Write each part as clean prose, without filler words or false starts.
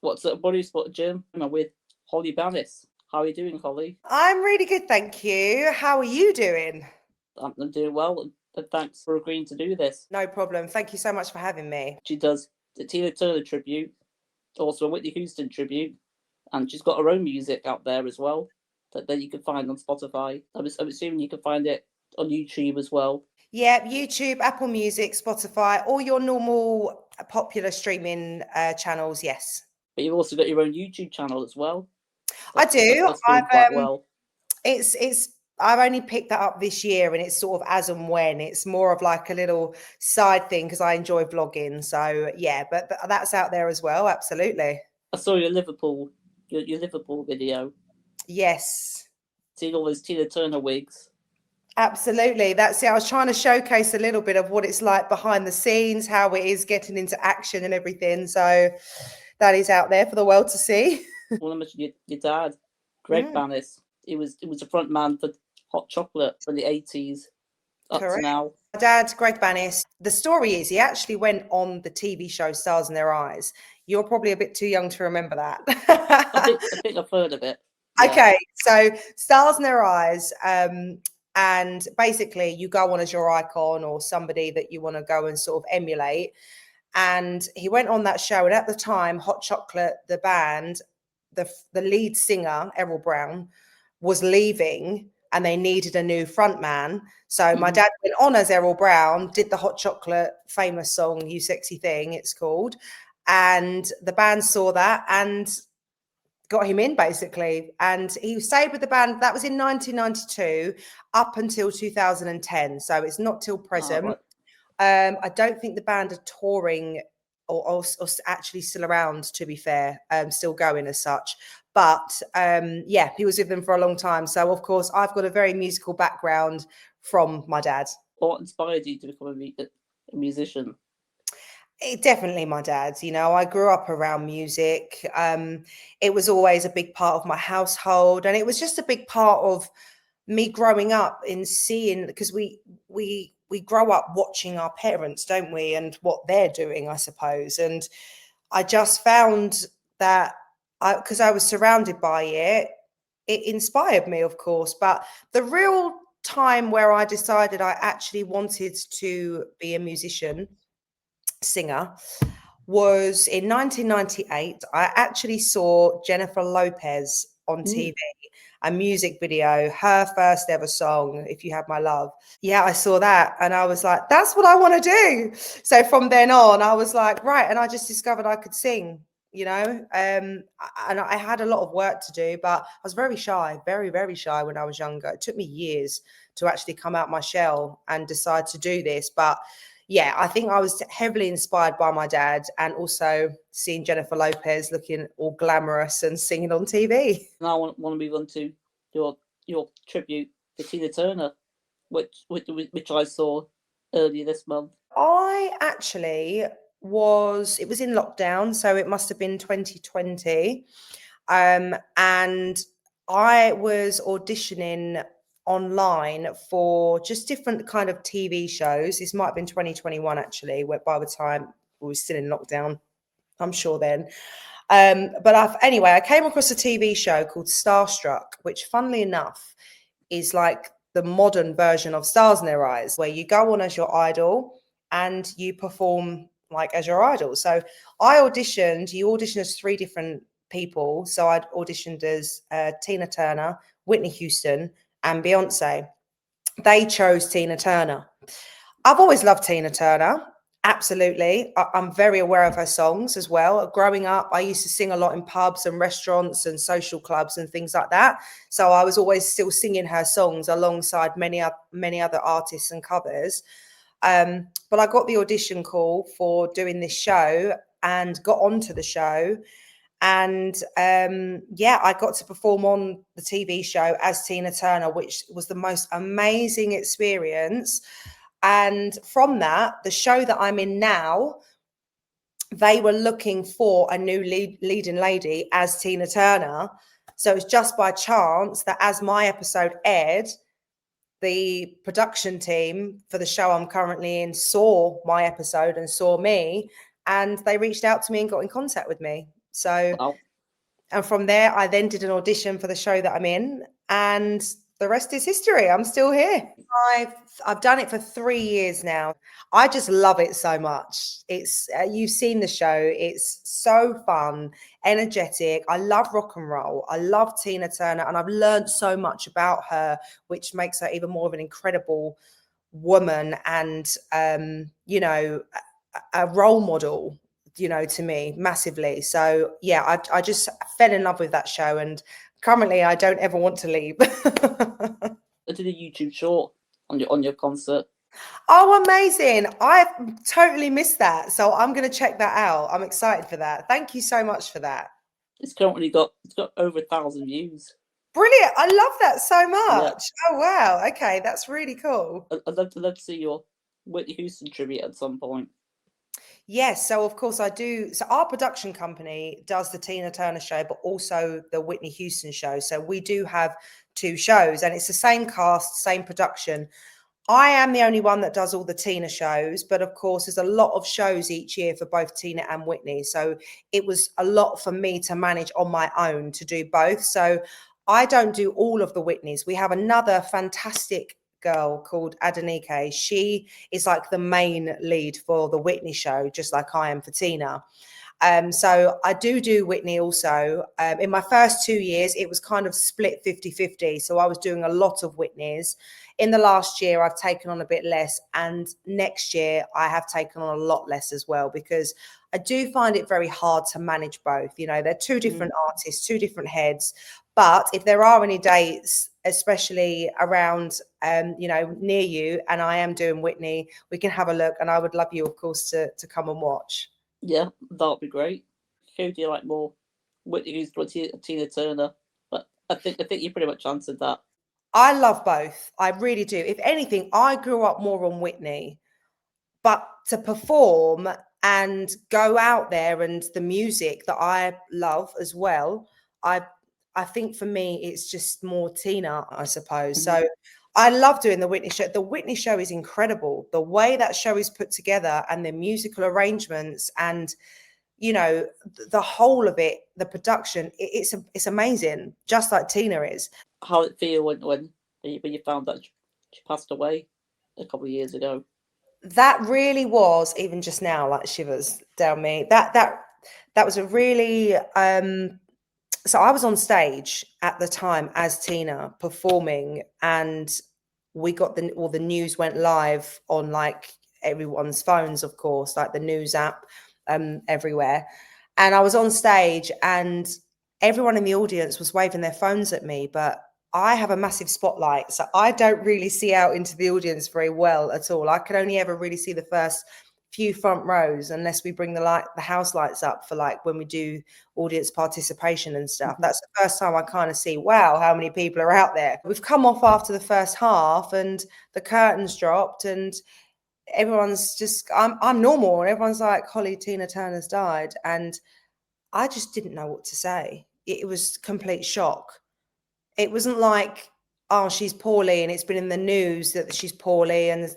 What's at Body Spot Gym? I'm with Holly Bannis. How are you doing, Holly? I'm really good, thank you. How are you doing? I'm doing well, and thanks for agreeing to do this. No problem. Thank you so much for having me. She does the Tina Turner tribute, also a Whitney Houston tribute, and she's got her own music out there as well that you can find on Spotify. I'm assuming you can find it on YouTube as well. Yeah, YouTube, Apple Music, Spotify, all your normal popular streaming channels, yes. But you've also got your own YouTube channel as well. I do. That's doing quite well. It's I've only picked that up this year and it's sort of as and when. It's more of like a little side thing because I enjoy vlogging. So yeah, but that's out there as well, absolutely. I saw your Liverpool video. Yes. Seeing all those Tina Turner wigs. Absolutely. That's it. I was trying to showcase a little bit of what it's like behind the scenes, how it is getting into action and everything. So that is out there for the world to see. I want to mention your dad, Gregg Bannis. He was a front man for Hot Chocolate from the 80s up Correct. to now. My dad, Gregg Bannis, the story is he actually went on the TV show Stars in Their Eyes. You're probably a bit too young to remember that. I think I've heard of it. Yeah. Okay, so Stars in Their Eyes, and basically you go on as your icon or somebody that you want to go and sort of emulate. And he went on that show, and at the time, Hot Chocolate, the band, the lead singer, Errol Brown, was leaving and they needed a new front man. So my dad went on as Errol Brown, did the Hot Chocolate famous song, You Sexy Thing, it's called. And the band saw that and got him in basically. And he stayed with the band. That was in 1992 up until 2010. So it's not till present. Oh, right. I don't think the band are touring or actually still around, to be fair, still going as such. But yeah, he was with them for a long time. So, of course, I've got a very musical background from my dad. What inspired you to become a musician? Definitely my dad. You know, I grew up around music. It was always a big part of my household. And it was just a big part of me growing up in seeing, because we grow up watching our parents, don't we, and what they're doing, I suppose. And I just found that because I was surrounded by it, it inspired me, of course. But the real time where I decided I actually wanted to be a musician, singer, was in 1998. I actually saw Jennifer Lopez on TV, a music video, her first ever song, If You Have My Love. Yeah, I saw that and I was like, that's what I want to do. So from then on, I was like, right. And I just discovered I could sing, you know, and I had a lot of work to do, but I was very shy, very, very shy when I was younger. It took me years to actually come out my shell and decide to do this. But yeah, I think I was heavily inspired by my dad and also seeing Jennifer Lopez looking all glamorous and singing on TV. Now I want to move on to your tribute to Tina Turner, which I saw earlier this month. I actually it was in lockdown, so it must have been 2020. And I was auditioning online for just different kind of TV shows. This might have been 2021 actually, where by the time we were still in lockdown, I'm sure then. But I came across a TV show called Starstruck, which funnily enough is like the modern version of Stars in Their Eyes, where you go on as your idol and you perform like as your idol. So you audition as 3 different people. So I'd auditioned as Tina Turner, Whitney Houston, and Beyonce. They chose Tina Turner. I've always loved Tina Turner. Absolutely. I'm very aware of her songs as well. Growing up, I used to sing a lot in pubs and restaurants and social clubs and things like that. So I was always still singing her songs alongside many other artists and covers. But I got the audition call for doing this show and got onto the show. And I got to perform on the TV show as Tina Turner, which was the most amazing experience. And from that, the show that I'm in now, they were looking for a new leading lady as Tina Turner. So it's just by chance that as my episode aired, the production team for the show I'm currently in saw my episode and saw me, and they reached out to me and got in contact with me. So, Wow. and from there, I then did an audition for the show that I'm in, and the rest is history. I'm still here. I've I've done it for 3 years now. I just love it so much. It's you've seen the show. It's so fun, energetic. I love rock and roll. I love Tina Turner, and I've learned so much about her, which makes her even more of an incredible woman and a role model, to me massively. So yeah, I just fell in love with that show, and currently I don't ever want to leave. I did a YouTube short on your concert. Oh, amazing. I totally missed that. So I'm going to check that out. I'm excited for that. Thank you so much for that. It's got over 1,000 views. Brilliant. I love that so Yeah, much. Oh, wow. Okay. That's really cool. I'd love to see your Whitney Houston tribute at some point. Yes, so of course I do. So our production company does the Tina Turner show, but also the Whitney Houston show. So we do have two shows, and it's the same cast, same production. I am the only one that does all the Tina shows, but of course, there's a lot of shows each year for both Tina and Whitney. So it was a lot for me to manage on my own to do both. So I don't do all of the Whitneys. We have another fantastic girl called Adenike. She is like the main lead for the Whitney show, just like I am for Tina. So I do Whitney also. In my first 2 years, it was kind of split 50-50. So I was doing a lot of Whitneys. In the last year, I've taken on a bit less. And next year, I have taken on a lot less as well, because I do find it very hard to manage both. They're two different artists, two different heads. But if there are any dates, especially around, near you, and I am doing Whitney, we can have a look. And I would love you, of course, to come and watch. Yeah, that'd be great. Who do you like more, Whitney Houston or Tina Turner? But I think you pretty much answered that. I love both. I really do. If anything, I grew up more on Whitney, but to perform and go out there, and the music that I love as well, I I think for me it's just more Tina, I suppose. Mhm. So I love doing the Whitney show. The Whitney show is incredible. The way that show is put together, and the musical arrangements, and the whole of it, the production, it's amazing, just like Tina is. How did it feel when you found that she passed away a couple of years ago? That really was, even just now, like shivers down me. That was a really so I was on stage at the time as Tina performing, and we got all the news went live on like everyone's phones, of course, like the news app, everywhere. And I was on stage, and everyone in the audience was waving their phones at me, but I have a massive spotlight, so I don't really see out into the audience very well at all. I can only ever really see the first few front rows, unless we bring the house lights up for like when we do audience participation and stuff. Mhm. That's the first time I kind of see, wow, how many people are out there. We've come off after the first half, and the curtains dropped, and everyone's just, I'm normal, and everyone's like, Holly, Tina Turner's died. And I just didn't know what to say. It was complete shock. It wasn't like, oh, she's poorly and it's been in the news that she's poorly and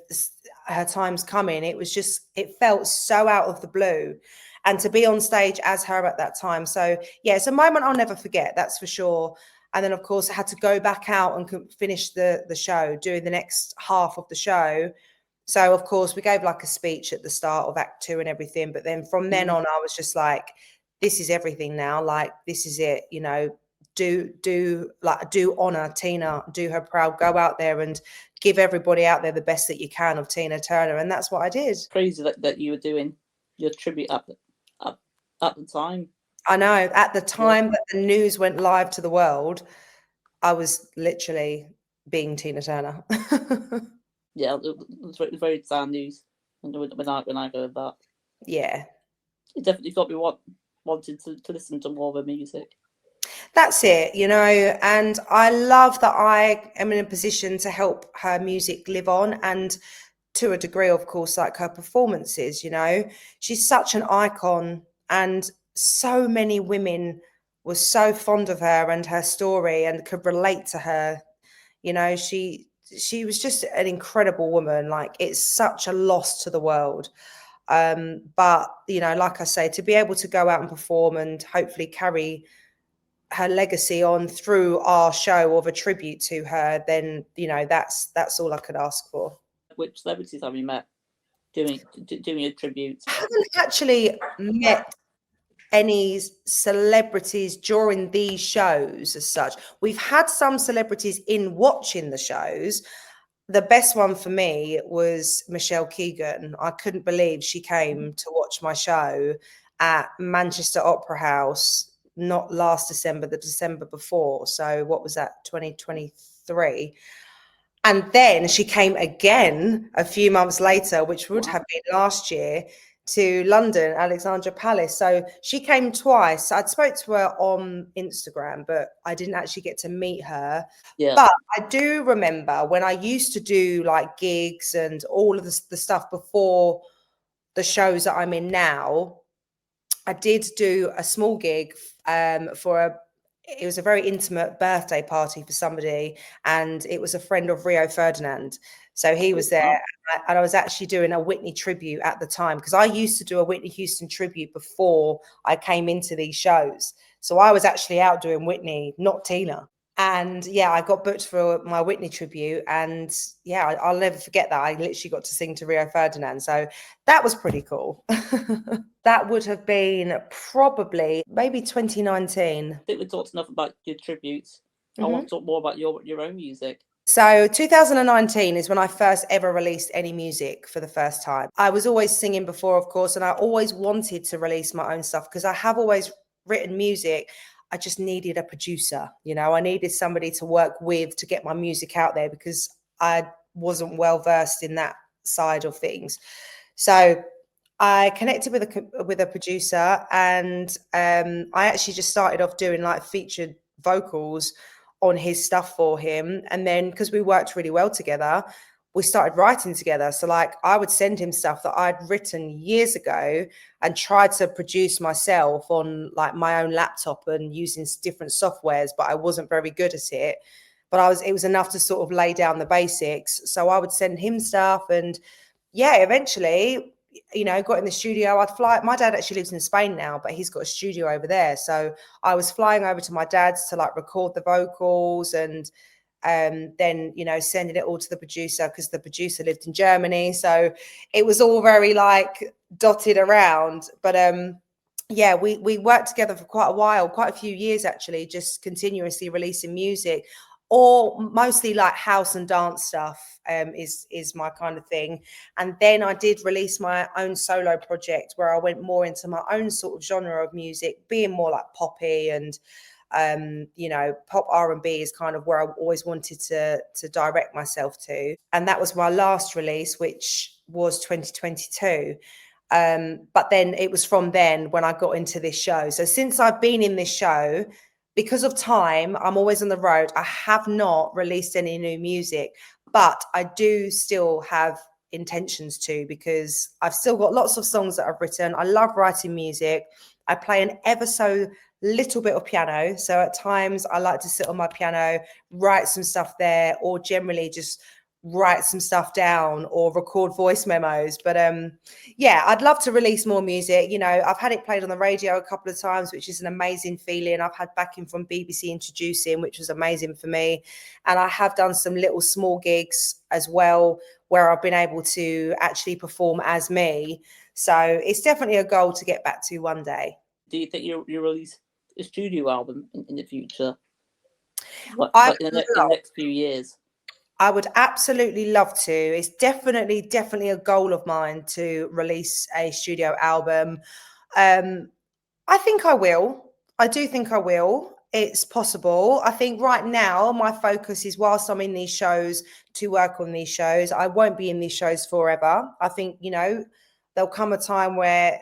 her time's coming. It was just, it felt so out of the blue. And to be on stage as her at that time. So yeah, it's a moment I'll never forget, that's for sure. And then of course I had to go back out and finish the show, doing the next half of the show. So of course we gave like a speech at the start of Act 2 and everything. But then from then Mhm. on, I was just like, this is everything now. Like, this is it, do honor Tina, do her proud, go out there and give everybody out there the best that you can of Tina Turner. And that's what I did. Crazy that you were doing your tribute at, at the time. I know, at the Yeah, time that the news went live to the world, I was literally being Tina Turner. yeah, it was very sad news when I heard that. Yeah. It definitely got me wanting to listen to more of her music. That's it, and I love that I am in a position to help her music live on, and to a degree, of course, like her performances. She's such an icon, and so many women were so fond of her and her story and could relate to her. She was just an incredible woman. Like, it's such a loss to the world. But, like I say, to be able to go out and perform and hopefully carry her legacy on through our show of a tribute to her, then, that's all I could ask for. Which celebrities have you met doing a tribute? I haven't actually met any celebrities during these shows as such. We've had some celebrities in watching the shows. The best one for me was Michelle Keegan. I couldn't believe she came to watch my show at Manchester Opera House, not last December, the December before. So what was that, 2023? And then she came again a few months later, which would have been last year, to London, Alexandra Palace. So she came twice. I'd spoke to her on Instagram, but I didn't actually get to meet her. Yeah. But I do remember when I used to do like gigs and all of the stuff before the shows that I'm in now, I did do a small gig it was a very intimate birthday party for somebody, and it was a friend of Rio Ferdinand. So he was there, and I was actually doing a Whitney tribute at the time, because I used to do a Whitney Houston tribute before I came into these shows. So I was actually out doing Whitney, not Tina. And yeah, I got booked for my Whitney tribute, and yeah, I'll never forget that. I literally got to sing to Rio Ferdinand. So that was pretty cool. That would have been probably maybe 2019. I think we talked enough about your tributes. I want to talk more about your own music. So 2019 is when I first ever released any music for the first time. I was always singing before, of course, and I always wanted to release my own stuff because I have always written music. I just needed a producer, I needed somebody to work with to get my music out there, because I wasn't well versed in that side of things. So I connected with a producer, and I actually just started off doing like featured vocals on his stuff for him. And then because we worked really well together, we started writing together. So like I would send him stuff that I'd written years ago and tried to produce myself on like my own laptop and using different softwares, but I wasn't very good at it. But it was enough to sort of lay down the basics. So I would send him stuff, and yeah, eventually, got in the studio. I'd fly. My dad actually lives in Spain now, but he's got a studio over there. So I was flying over to my dad's to like record the vocals, and then sending it all to the producer, because the producer lived in Germany. So it was all very like dotted around. But yeah, we worked together for quite a while, quite a few years actually, just continuously releasing music, or mostly like house and dance stuff is my kind of thing. And then I did release my own solo project where I went more into my own sort of genre of music, being more like poppy, and pop R&B is kind of where I always wanted to direct myself to. And that was my last release, which was 2022. But then it was from then when I got into this show. So since I've been in this show, because of time, I'm always on the road. I have not released any new music, but I do still have intentions to, because I've still got lots of songs that I've written. I love writing music. I play an ever so little bit of piano. So at times I like to sit on my piano, write some stuff there, or generally just write some stuff down or record voice memos. But yeah, I'd love to release more music. I've had it played on the radio a couple of times, which is an amazing feeling. I've had backing from BBC Introducing, which was amazing for me. And I have done some little small gigs as well, where I've been able to actually perform as me. So it's definitely a goal to get back to one day. Do you think you'll release a studio album in the future? In the next few years? I would absolutely love to. It's definitely a goal of mine to release a studio album. I think I will. I do think I will. It's possible. I think right now my focus is, whilst I'm in these shows, to work on these shows. I won't be in these shows forever. I think, there'll come a time where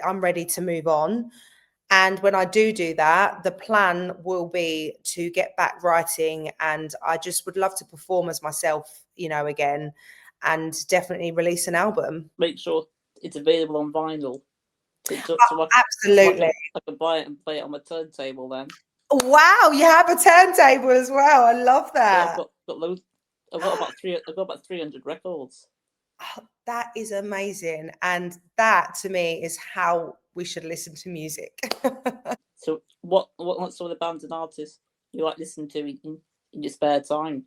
I'm ready to move on. And when I do that, the plan will be to get back writing, and I just would love to perform as myself, again, and definitely release an album. Make sure it's available on vinyl. Absolutely. I can buy it and play it on my turntable then. Wow, you have a turntable as well. I love that. Yeah, I've got loads. I've got about 300 records. Oh, that is amazing. And that to me is how we should listen to music. So what sort of bands and artists you like listening to in your spare time?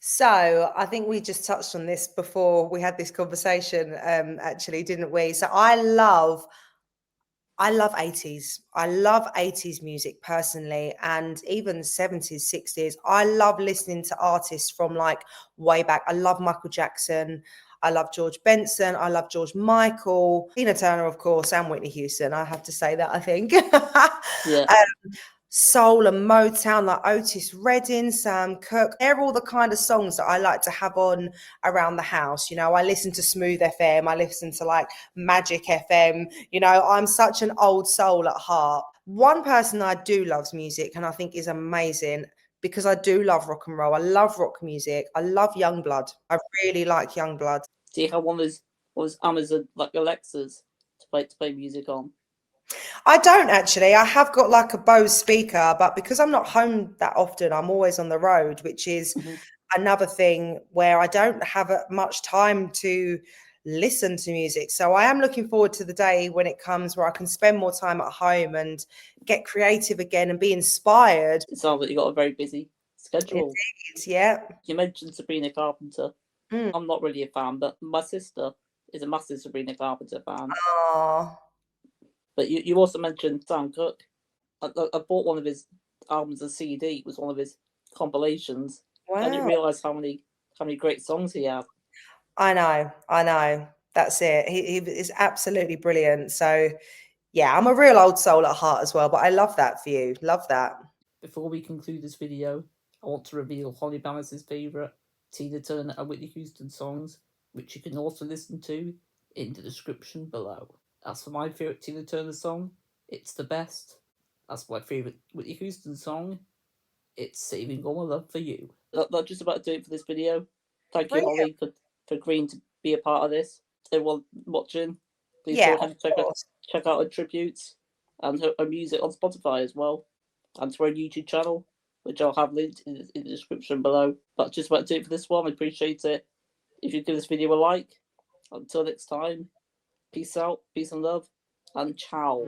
So I think we just touched on this before we had this conversation, actually, didn't we? So I love 80s. I love 80s music personally, and even 70s, 60s. I love listening to artists from like way back. I love Michael Jackson. I love George Benson. I love George Michael, Tina Turner, of course, and Whitney Houston. I have to say that, I think. Yeah, Soul and Motown, like Otis Redding, Sam Cooke. They're all the kind of songs that I like to have on around the house. You know, I listen to Smooth FM, I listen to like Magic FM. You know, I'm such an old soul at heart. One person I do loves music and I think is amazing because I do love rock and roll. I love rock music. I love Youngblood. I really like Youngblood. do you have one of those Amazon like Alexas to play music on? I don't actually. I have got like a Bose speaker, but because I'm not home that often, I'm always on the road, which is Mm-hmm. another thing where I don't have much time to listen to music. So I am looking forward to the day when it comes where I can spend more time at home and get creative again and be inspired. It sounds like you got a very busy schedule. Indeed, yeah. You mentioned Sabrina Carpenter. Mm. I'm not really a fan, but my sister is a massive Sabrina Carpenter fan. Oh, But you also mentioned Sam Cooke. I bought one of his albums as CD. It was one of his compilations. I didn't wow. realize how many great songs he had. I know. I know. That's it. He is absolutely brilliant. So, yeah, I'm a real old soul at heart as well, but I love that for you. Love that. Before we conclude this video, I want to reveal Holly Bannis' favourite Tina Turner and Whitney Houston songs, which you can also listen to in the description below. As for my favourite Tina Turner song, it's The Best. As for my favourite Whitney Houston song, it's Saving All My Love for You. That's just about to do it for this video. Thank you, Brilliant. Holly, for agreeing to be a part of this. Everyone watching, please Yeah, go of ahead and course. check out her tributes and her music on Spotify as well, and to her YouTube channel, which I'll have linked in the description below. But just about to do it for this one. I appreciate it. If you give this video a like. Until next time, peace out, peace and love, and ciao.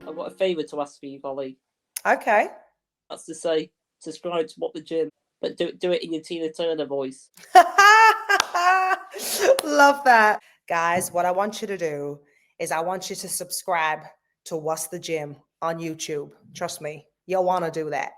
I've got a favour to ask for you, Holly. Okay. That's to say, subscribe to What the Gym, but do it in your Tina Turner voice. Love that. Guys, what I want you to do is I want you to subscribe to What's the Gym on YouTube. Trust me, you'll want to do that.